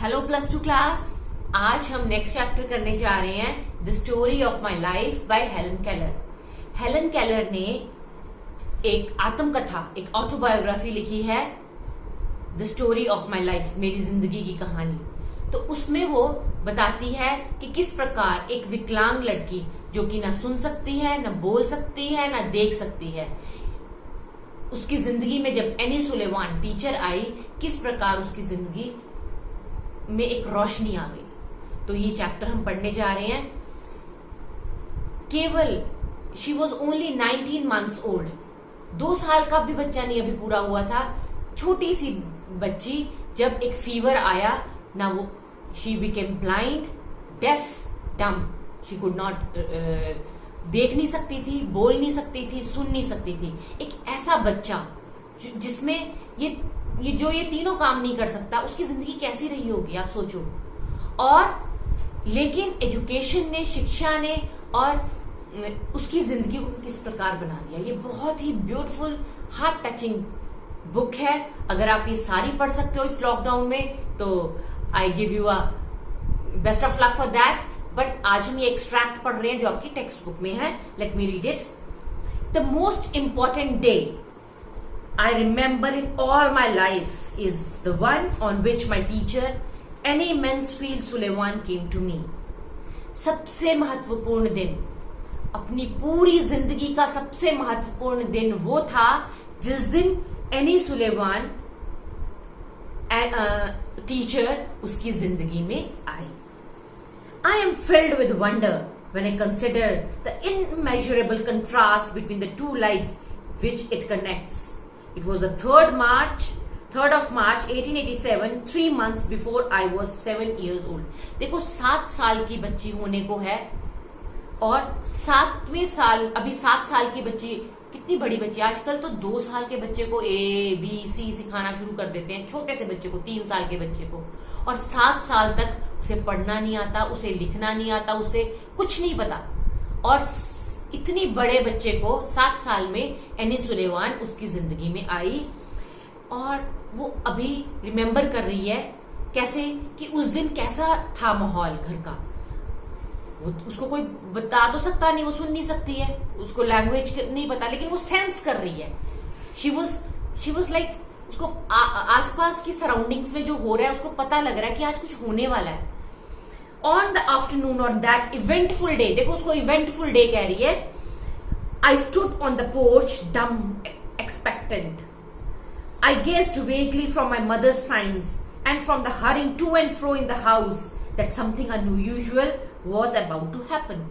Hello plus two class. आज हम next chapter करने जा रहे हैं the story of my life by Helen Keller. Helen Keller ने एक आत्मकथा, एक ऑटोबायोग्राफी लिखी है, the story of my life, मेरी जिंदगी की कहानी। तो उसमें वो बताती है कि किस प्रकार एक विकलांग लड़की जो कि ना सुन सकती है, ना बोल सकती है, ना देख सकती है, उसकी जिंदगी में जब एनी सुलेवान टीचर आई, किस प्रकार उसकी जिंदगी में एक रोशनी आ गई। तो ये चैप्टर हम पढ़ने जा रहे हैं। केवल she was only 19 months old, 2 साल का भी बच्चा नहीं अभी पूरा हुआ था, छोटी सी बच्ची। जब एक फीवर आया ना, वो शी बिकेम ब्लाइंड, डेफ, डम। शी कुड नॉट देख नहीं सकती थी, बोल नहीं सकती थी, सुन नहीं सकती थी। एक ऐसा बच्चा जिसमें ये तीनों काम नहीं कर सकता, उसकी जिंदगी कैसी रही होगी आप सोचो। और लेकिन एजुकेशन ने, शिक्षा ने और उसकी जिंदगी को किस प्रकार बना दिया। ये बहुत ही ब्यूटीफुल, हार्ट टचिंग बुक है। अगर आप ये सारी पढ़ सकते हो इस लॉकडाउन में तो I give you a best of luck for that. But आज हम ये एक्सट्रैक्ट पढ़ रहे हैं जो आपकी टेक्स्ट बुक में है। Let me read it. The most important day I remember in all my life is the one on which my teacher, Annie Mansfield Sullivan, came to me. सबसे महत्वपूर्ण दिन, अपनी पूरी जिंदगी का सबसे महत्वपूर्ण दिन वो था जिस दिन एनी सुलेवान टीचर उसकी जिंदगी में आई। I am filled with wonder when I consider the immeasurable contrast between the two lives which it connects. It was the 3rd of March 1887, 3 months before I was 7 years old. देखो 7 साल की बच्ची होने को है और 7वें साल, अभी 7 साल की बच्ची कितनी बड़ी बच्ची। आजकल तो 2 साल के बच्चे को ABC सिखाना शुरू कर देते हैं, छोटे से बच्चे को, 3 साल के बच्चे को। और 7 साल तक उसे पढ़ना नहीं आता, उसे लिखना नहीं आता, उसे कुछ नहीं पता। और इतनी बड़े बच्चे को 7 साल में एनी सुलेवान उसकी जिंदगी में आई और वो अभी रिमेम्बर कर रही है कैसे कि उस दिन कैसा था माहौल घर का। उसको कोई बता तो सकता नहीं, वो सुन नहीं सकती है, उसको लैंग्वेज नहीं पता, लेकिन वो सेंस कर रही है। शी वॉज लाइक, उसको आसपास की सराउंडिंग्स में जो हो रहा है उसको पता लग रहा है कि आज कुछ होने वाला है। On the afternoon on that eventful day, देखो उसको eventful day कह रही है। I stood on the porch, dumb, expectant. I gazed vaguely from my mother's signs and from the hurrying to and fro in the house that something unusual was about to happen.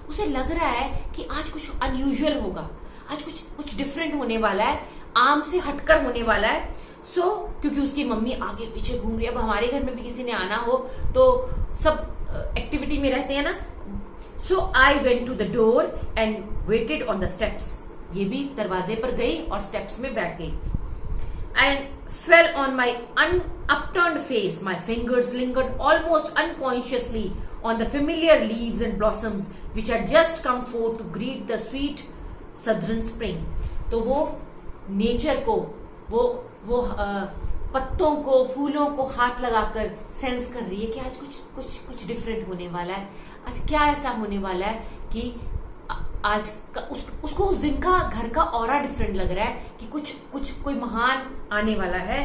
उसे लग रहा है कि आज कुछ unusual होगा, आज कुछ different होने वाला है, आम से हटकर होने वाला है। क्योंकि उसकी मम्मी आगे पीछे घूम रही है। अब हमारे घर में भी किसी ने आना हो तो सब एक्टिविटी में रहते हैं ना। So I went to the door and waited on the steps. ये भी दरवाजे पर गई और स्टेप्स में बैठ गई। And fell on my upturned face. My fingers lingered almost unconsciously on the familiar leaves and blossoms which had just come forth to greet the sweet southern spring. तो वो नेचर को, वो पत्तों को, फूलों को हाथ लगाकर सेंस कर रही है कि आज कुछ डिफरेंट होने वाला है। आज क्या ऐसा होने वाला है कि आज उसको उस दिन का घर का ऑरा डिफरेंट लग रहा है कि कोई महान आने वाला है।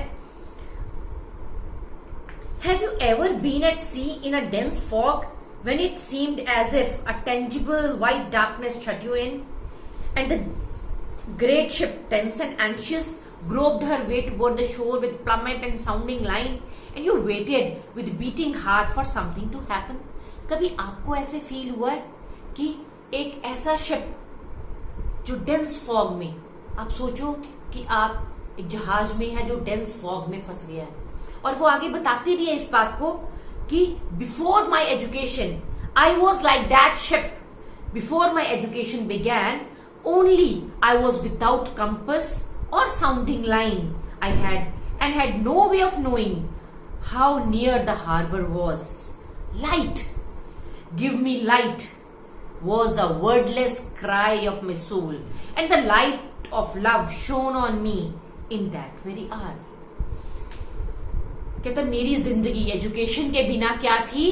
Have you ever been at sea in a dense fog when it seemed as if a tangible white darkness shut you in, and the great ship, tense and anxious, groped her way toward the shore with plummet and sounding line, and you waited with beating heart for something to happen? कभी आपको ऐसे feel हुआ है कि एक ऐसा ship जो dense fog में, आप सोचो कि आप एक जहाज में है जो डेंस फॉग में फंस गया है। और वो आगे बताती भी है इस बात को कि before my education I was like that ship, before my education began only I was without compass or sounding line. I had no way of knowing how near the harbor was. Light, give me light, was the wordless cry of my soul, and the light of love shone on me in that very hour. कहता मेरी जिंदगी education के बिना क्या थी,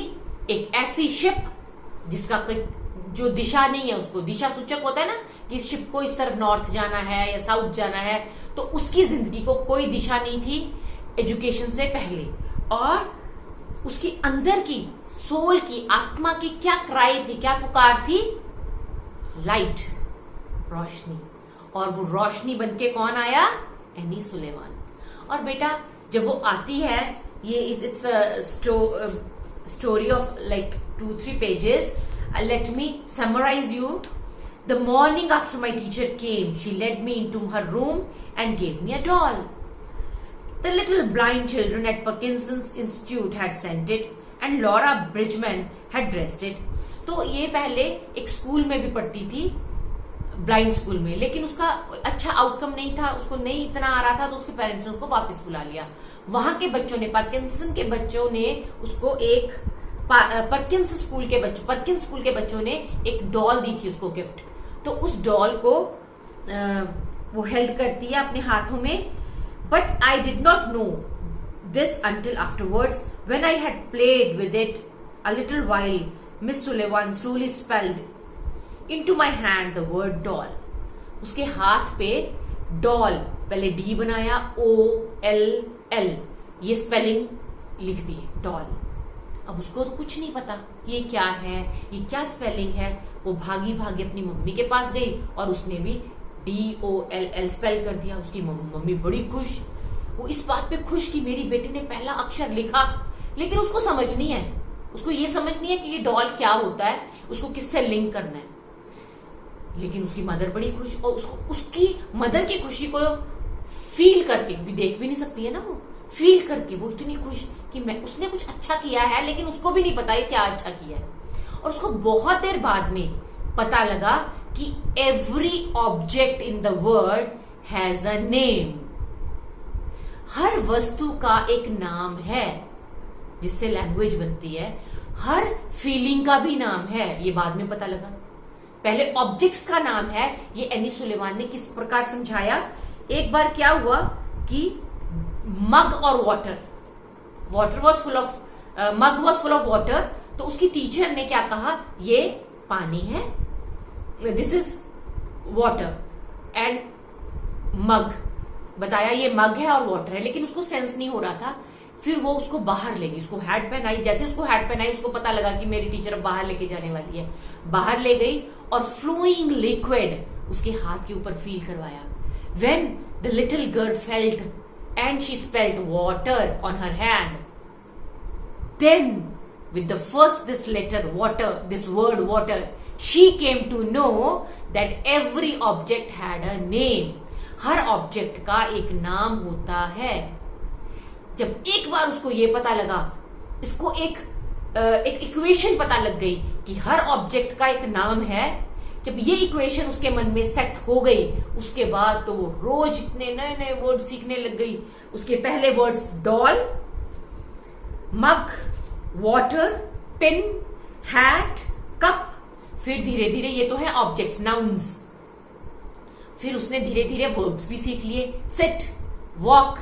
एक ऐसी ship जिसका जो दिशा नहीं है, उसको दिशा सूचक होता है ना कि इस शिप को इस तरफ नॉर्थ जाना है या साउथ जाना है, तो उसकी जिंदगी को कोई दिशा नहीं थी एजुकेशन से पहले। और उसके अंदर की सोल की, आत्मा की क्या क्राई थी, क्या पुकार थी, लाइट, रोशनी। और वो रोशनी बनके कौन आया, एनी सुलेमान। और बेटा जब वो आती है, ये it's story of like 2-3 pages. Let me summarize you. The morning after my teacher came, she led me into her room and gave me a doll. The little blind children at Parkinson's Institute had sent it and Laura Bridgman had dressed it. तो ये पहले एक school में भी पढ़ती थी, blind school में, लेकिन उसका अच्छा आउटकम नहीं था, उसको नहीं इतना आ रहा था, तो उसके पेरेंट्स ने उसको वापस बुला लिया. वहां के बच्चों ने, पार्किंसन के बच्चों ने उसको एक पर्किंस स्कूल के बच्चों ने एक डॉल दी थी उसको गिफ्ट. तो उस डॉल को वो हेल्ड करती है अपने हाथों में. But I did not know this until afterwards when I had played with it a little while. Miss Sullivan slowly spelled into my hand the word doll. उसके हाथ पे डॉल, पहले डी बनाया, OLL, ये स्पेलिंग लिख दी, doll. अब उसको तो कुछ नहीं पता ये क्या है, ये क्या स्पेलिंग है. वो भागी भागी अपनी मम्मी के पास गई और उसने भी DOLL स्पेल कर दिया. उसकी मम्मी बड़ी खुश, वो इस बात पे खुश कि मेरी बेटी ने पहला अक्षर लिखा. लेकिन उसको समझ नहीं है, उसको ये समझ नहीं है कि ये डॉल क्या होता है, उसको किससे लिंक करना है. लेकिन उसकी मदर बड़ी खुश, और उसको उसकी मदर की खुशी को फील करके, क्योंकि देख भी नहीं सकती है ना, वो फील करके वो इतनी खुश कि मैं, उसने कुछ अच्छा किया है, लेकिन उसको भी नहीं पता ये क्या अच्छा किया है. और उसको बहुत देर बाद में पता लगा कि every object in the world has a name. हर वस्तु का एक नाम है जिससे लैंग्वेज बनती है. हर फीलिंग का भी नाम है, ये बाद में पता लगा. पहले ऑब्जेक्ट्स का नाम है. ये एनी सुलेमान ने किस प्रकार समझाया. एक बार क्या हुआ कि मग और water was full of, mug was full of water. तो उसकी टीचर ने क्या कहा, ये पानी है, दिस इज वाटर, एंड मग बताया ये मग है और वाटर है. लेकिन उसको सेंस नहीं हो रहा था. फिर वो उसको बाहर ले गई, उसको हैट पहनाई. जैसे उसको हैट पहनाई, उसको पता लगा कि मेरी टीचर अब बाहर लेके जाने वाली है. बाहर ले गई और फ्लोइंग लिक्विड उसके हाथ के ऊपर फील करवाया. When the little girl felt and she spelled water on her hand. Then with the first this letter water, this word water, she came to know that every object had a name. Her object का एक नाम होता है. जब एक बार उसको ये पता लगा, इसको एक इक्वेशन पता लग गई कि हर ऑब्जेक्ट का एक नाम है. जब ये इक्वेशन उसके मन में सेट हो गई, उसके बाद तो वो रोज इतने नए नए वर्ड सीखने लग गई. उसके पहले वर्ड्स डॉल, मग, वाटर, पिन, हैट, कप. फिर धीरे धीरे, ये तो है ऑब्जेक्ट्स, नाउन्स. फिर उसने धीरे धीरे वर्ब्स भी सीख लिए. सिट, वॉक,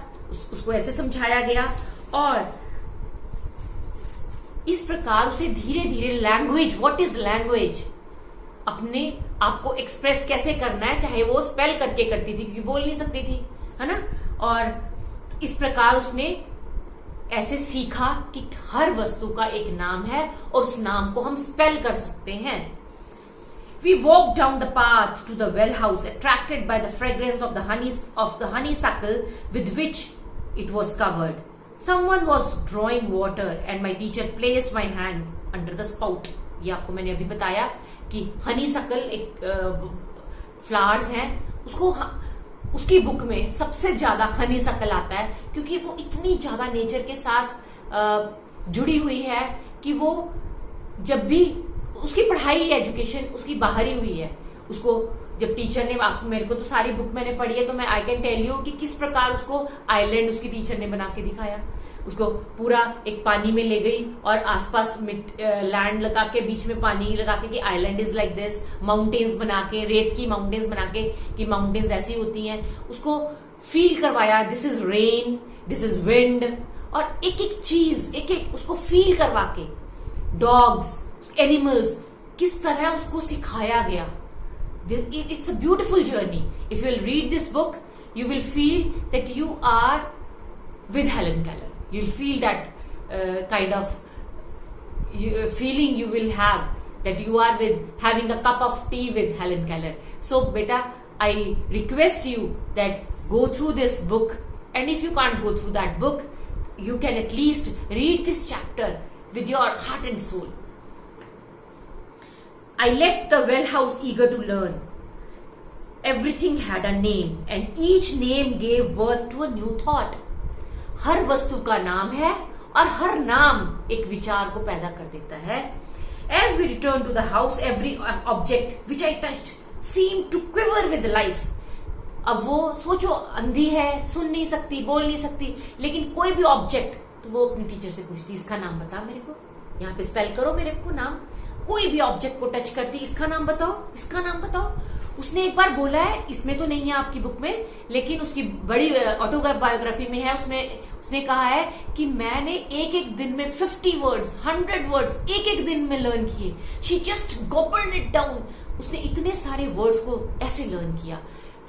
उसको ऐसे समझाया गया. और इस प्रकार उसे धीरे धीरे लैंग्वेज, व्हाट इज लैंग्वेज, अपने आप को एक्सप्रेस कैसे करना है, चाहे वो स्पेल करके करती थी क्योंकि बोल नहीं सकती थी, है ना. और इस प्रकार उसने ऐसे सीखा कि हर वस्तु का एक नाम है और उस नाम को हम स्पेल कर सकते हैं. We walked down the path to the well house, attracted by the fragrance of the honeysuckle with which it was covered. Someone was drawing water and my teacher placed my hand under the spout. ये आपको मैंने अभी बताया कि honeysuckle एक flowers हैं. उसको उसकी बुक में सबसे ज्यादा हनीसकल आता है क्योंकि वो इतनी ज्यादा नेचर के साथ जुड़ी हुई है कि वो जब भी उसकी पढ़ाई, एजुकेशन उसकी बाहर ही हुई है. उसको जब टीचर ने, मेरे को तो सारी बुक मैंने पढ़ी है तो मैं आई कैन टेल यू कि किस प्रकार उसको आइलैंड उसकी टीचर ने बना के दिखाया. उसको पूरा एक पानी में ले गई और आसपास लैंड लगा के, बीच में पानी लगा के कि island is like this, mountains बना के, रेत की माउंटेन्स बना के कि माउंटेन्स ऐसी होती हैं. उसको फील करवाया, this is rain, this is wind. और एक एक चीज, एक एक उसको फील करवा के, डॉग्स, एनिमल्स, किस तरह उसको सिखाया गया. It's a beautiful journey. If you'll read this book, you will feel that you are with Helen Keller. You'll feel that kind of feeling you will have, that you are with having a cup of tea with Helen Keller. So, beta, I request you that go through this book, and if you can't go through that book, you can at least read this chapter with your heart and soul. I left the well house eager to learn. Everything had a name, and each name gave birth to a new thought. हर वस्तु का नाम है और हर नाम एक विचार को पैदा कर देता है. As we returned to the house, every object which I touched seemed to quiver with life. अब वो सोचो, अंधी है, सुन नहीं सकती, बोल नहीं सकती, लेकिन कोई भी ऑब्जेक्ट, तो वो अपनी टीचर से पूछती, इसका नाम बता मेरे को, यहाँ पे स्पेल करो मेरे को नाम. कोई भी ऑब्जेक्ट को टच करती, इसका नाम बताओ, इसका नाम बताओ. उसने एक बार बोला है, इसमें तो नहीं है आपकी बुक में, लेकिन उसकी बड़ी ऑटोबायोग्राफी में है, उसने कहा है कि मैंने एक एक दिन में 50 वर्ड्स, 100 वर्ड्स एक एक दिन में लर्न किए. She just gobbled it down. उसने इतने सारे वर्ड्स को ऐसे लर्न किया.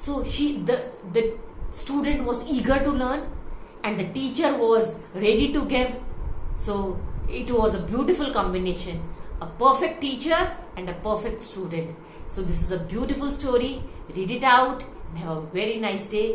So the student was eager to learn and the teacher was ready to give. So it was a beautiful combination. A perfect teacher and a perfect student. So this is a beautiful story. Read it out and have a very nice day.